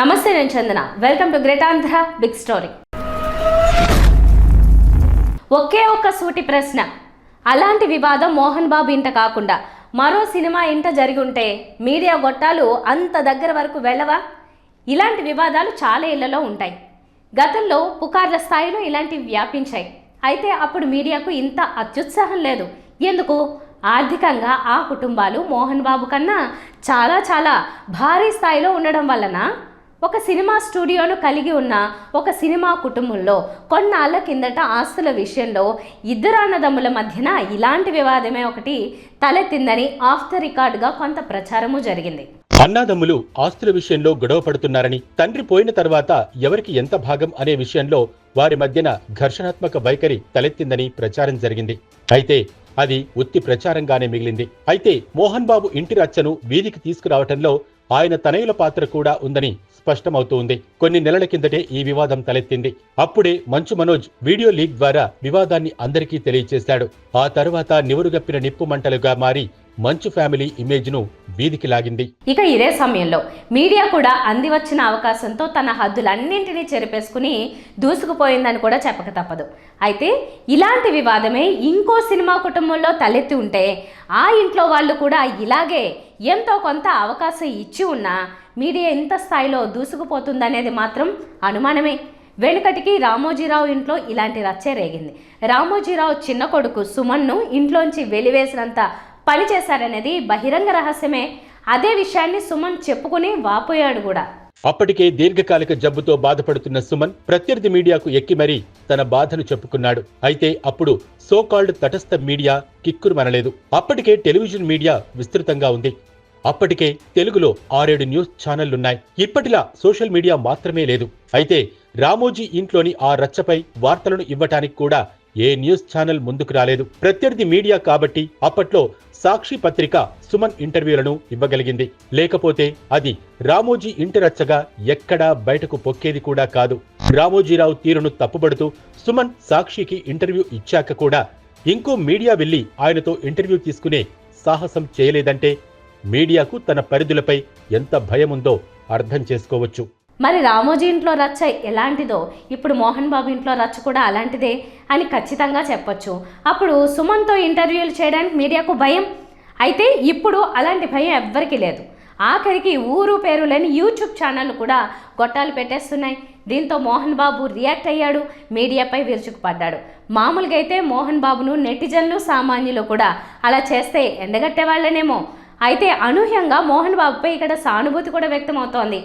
నమస్తే, నేను Chandana. Welcome to great Andhra big story. ఒకే ఒక్క సూటి ప్రశ్న. అలాంటి వివాదం మోహన్ బాబు ఇంట కాకుండా మరో సినిమా ఇంట జరిగి ఉంటే మీడియా గొట్టాలు అంత దగ్గర వరకు వెళ్ళవా? ఇలాంటి వివాదాలు చాలా ఇళ్లలో ఉంటాయి. గతంలో పుకార్ల స్థాయిలో ఇలాంటివి వ్యాపించాయి. అయితే అప్పుడు మీడియాకు ఇంత అత్యుత్సాహం లేదు. ఎందుకు? ఆర్థికంగా ఆ కుటుంబాలు మోహన్ బాబు కన్నా చాలా భారీ స్థాయిలో ఉండడం వలన ఒక సినిమా స్టూడియోను కలిగి ఉన్న ఒక సినిమా కుటుంబంలో కొన్నాళ్ళ కిందట ఆస్తుల విషయంలో ఇద్దరు అన్నదమ్ముల మధ్యన ఇలాంటి వివాదమే ఒకటి తలెత్తిందని ఆఫ్ ద రికార్డుగా కొంత ప్రచారము జరిగింది. అన్నాదమ్ములు ఆస్తుల విషయంలో గొడవ పడుతున్నారని, తండ్రి పోయిన తర్వాత ఎవరికి ఎంత భాగం అనే విషయంలో వారి మధ్యన ఘర్షణాత్మక వైఖరి తలెత్తిందని ప్రచారం జరిగింది. అయితే అది ఉత్తి ప్రచారంగానే మిగిలింది. అయితే మోహన్ బాబు ఇంటి రచ్చను వీధికి తీసుకురావటంలో ఆయన తనయుల పాత్ర కూడా ఉందని స్పష్టమవుతోంది. కొన్ని నెలల కిందటే ఈ వివాదం తలెత్తింది. అప్పుడే మంచు మనోజ్ వీడియో లీక్ ద్వారా వివాదాన్ని అందరికీ తెలియచేశాడు. ఆ తర్వాత నివురుగప్పిన నిప్పు మంటలుగా మారి మంచు ఫ్యామిలీ ఇమేజ్ ను వీధికి లాగింది. ఇక ఇదే సమయంలో మీడియా కూడా అంది వచ్చిన అవకాశంతో తన హద్దులన్నింటినీ చెరిపేసుకుని దూసుకుపోయిందని కూడా చెప్పక తప్పదు. అయితే ఇలాంటి వివాదమే ఇంకో సినిమా కుటుంబంలో తలెత్తి ఉంటే ఆ ఇంట్లో వాళ్ళు కూడా ఇలాగే ఎంతో కొంత అవకాశం ఇచ్చి ఉన్నా మీడియా ఎంత స్థాయిలో దూసుకుపోతుందనేది మాత్రం అనుమానమే. వెనుకటికి రామోజీరావు ఇంట్లో ఇలాంటి రచ్చే రేగింది. రామోజీరావు చిన్న కొడుకు సుమన్ను ఇంట్లోంచి వెలివేసినంత పని చేశారనేది బహిరంగ రహస్యమే. అదే విషయాన్ని సుమన్ చెప్పుకుని వాపోయాడు కూడా. అప్పటికే దీర్ఘకాలిక జబ్బుతో బాధపడుతున్న సుమన్ ప్రత్యర్థి మీడియాకు ఎక్కి మరీ తన బాధను చెప్పుకున్నాడు. అయితే అప్పుడు సోకాల్డ్ తటస్థ మీడియా కిక్కురు మనలేదు. అప్పటికే టెలివిజన్ మీడియా విస్తృతంగా ఉంది. అప్పటికే తెలుగులో 6-7 న్యూస్ ఛానళ్లున్నాయి. ఇప్పటిలా సోషల్ మీడియా మాత్రమే లేదు. అయితే రామోజీ ఇంట్లోని ఆ రచ్చపై వార్తలను ఇవ్వటానికి కూడా ఏ న్యూస్ ఛానల్ ముందుకు రాలేదు. ప్రత్యర్థి మీడియా కాబట్టి అప్పట్లో సాక్షి పత్రిక సుమన్ ఇంటర్వ్యూలను ఇవ్వగలిగింది. లేకపోతే అది రామోజీ ఇంటి రచ్చగా ఎక్కడా బయటకు పొక్కేది కూడా కాదు. రామోజీరావు తీరును తప్పుబడుతూ సుమన్ సాక్షికి ఇంటర్వ్యూ ఇచ్చాక కూడా ఇంకో మీడియా వెళ్లి ఆయనతో ఇంటర్వ్యూ తీసుకునే సాహసం చేయలేదంటే మీడియాకు తన పరిధులపై ఎంత భయముందో అర్థం చేసుకోవచ్చు. మరి రామోజీ ఇంట్లో రచ్చ ఎలాంటిదో ఇప్పుడు మోహన్ బాబు ఇంట్లో రచ్చ కూడా అలాంటిదే అని ఖచ్చితంగా చెప్పొచ్చు. అప్పుడు సుమన్తో ఇంటర్వ్యూలు చేయడానికి మీడియాకు భయం. అయితే ఇప్పుడు అలాంటి భయం ఎవ్వరికీ లేదు. ఆఖరికి ఊరు పేరు లేని యూట్యూబ్ ఛానళ్లు కూడా గొట్టాలు పెట్టేస్తున్నాయి. దీంతో మోహన్ బాబు రియాక్ట్ అయ్యాడు, మీడియాపై విరుచుకుపడ్డాడు. మామూలుగా అయితే మోహన్ బాబును నెటిజన్లు సామాన్యులు కూడా అలా చేస్తే ఎండగట్టేవాళ్ళనేమో. అయితే అనూహ్యంగా మోహన్ బాబుపై ఇక్కడ సానుభూతి కూడా వ్యక్తమవుతోంది.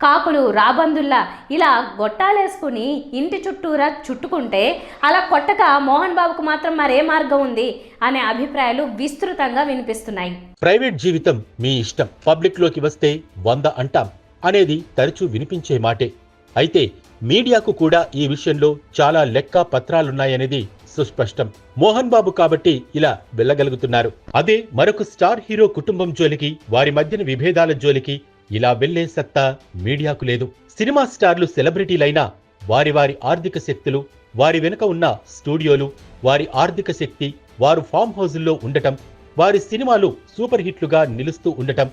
కాకులు రాబందుల్లా ఇలా గొట్టాలేసుకుని ఇంటి చుట్టూరా చుట్టుకుంటే అలా కొట్టక మోహన్ బాబుకు మాత్రం మరే మార్గం ఉంది అనే అభిప్రాయాలు విస్తృతంగా వినిపిస్తున్నాయి. ప్రైవేట్ జీవితం మీ ఇష్టం, పబ్లిక్ లోకి వస్తే 100 అంటాం అనేది తరచూ వినిపించే మాటే. అయితే మీడియాకు కూడా ఈ విషయంలో చాలా లెక్క పత్రాలున్నాయనేది సుస్పష్టం. మోహన్ బాబు కాబట్టి ఇలా వెళ్ళగలుగుతున్నారు. అదే మరొక స్టార్ హీరో కుటుంబం జోలికి, వారి మధ్యన విభేదాల జోలికి ఇలా వెళ్లే సత్తా మీడియాకు లేదు. సినిమా స్టార్లు సెలబ్రిటీలైనా వారి ఆర్థిక శక్తులు, వారి వెనుక ఉన్న స్టూడియోలు, వారి ఆర్థిక శక్తి, వారు ఫామ్ హౌజుల్లో ఉండటం, వారి సినిమాలు సూపర్ హిట్లుగా నిలుస్తూ ఉండటం,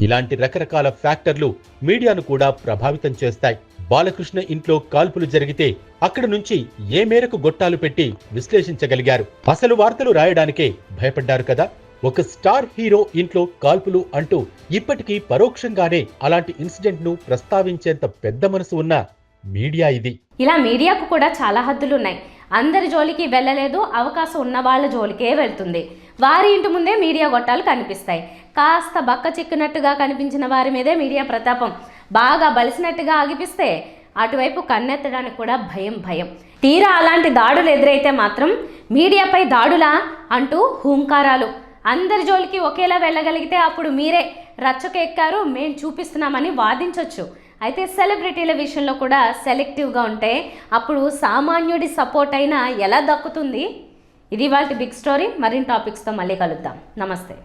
ఇలాంటి రకరకాల ఫ్యాక్టర్లు మీడియాను కూడా ప్రభావితం చేస్తాయి. బాలకృష్ణ ఇంట్లో కాల్పులు జరిగితే అక్కడి నుంచి ఏ మేరకు గొట్టాలు పెట్టి విశ్లేషించగలిగారు? అసలు వార్తలు రాయడానికే భయపడ్డారు కదా. ఒక స్టార్ హీరో ఇంట్లో కాల్పులు అంటూ ఇప్పటికీ పరోక్షంగానే అలాంటి ఇన్సిడెంట్ ను ప్రస్తావించేంత పెద్ద మనసు ఉన్న మీడియా ఇది. ఇలా మీడియాకు కూడా చాలా హద్దులున్నాయి. అందరి జోలికి వెళ్ళలేదు, అవకాశం ఉన్న వాళ్ళ జోలికే వెళ్తుంది. వారి ఇంటి ముందే మీడియా గొట్టాలు కనిపిస్తాయి. కాస్త బక్క చిక్కినట్టుగా కనిపించిన వారి మీదే మీడియా ప్రతాపం బాగా బలిసినట్టుగా ఆగిపిస్తే అటువైపు కన్నెత్తడానికి కూడా భయం. తీరా అలాంటి దాడులు ఎదురైతే మాత్రం మీడియాపై దాడులా అంటూ హూంకారాలు. అందరి జోలికి ఒకేలా వెళ్ళగలిగితే అప్పుడు మీరే రచ్చకు ఎక్కారు, మేం చూపిస్తున్నామని వాదించవచ్చు. అయితే సెలబ్రిటీల విషయంలో కూడా సెలెక్టివ్గా ఉంటే అప్పుడు సామాన్యుడి సపోర్ట్ అయినా ఎలా దక్కుతుంది? ఇది వాళ్ళ బిగ్ స్టోరీ. మరిన్ని టాపిక్స్తో మళ్ళీ కలుద్దాం. నమస్తే.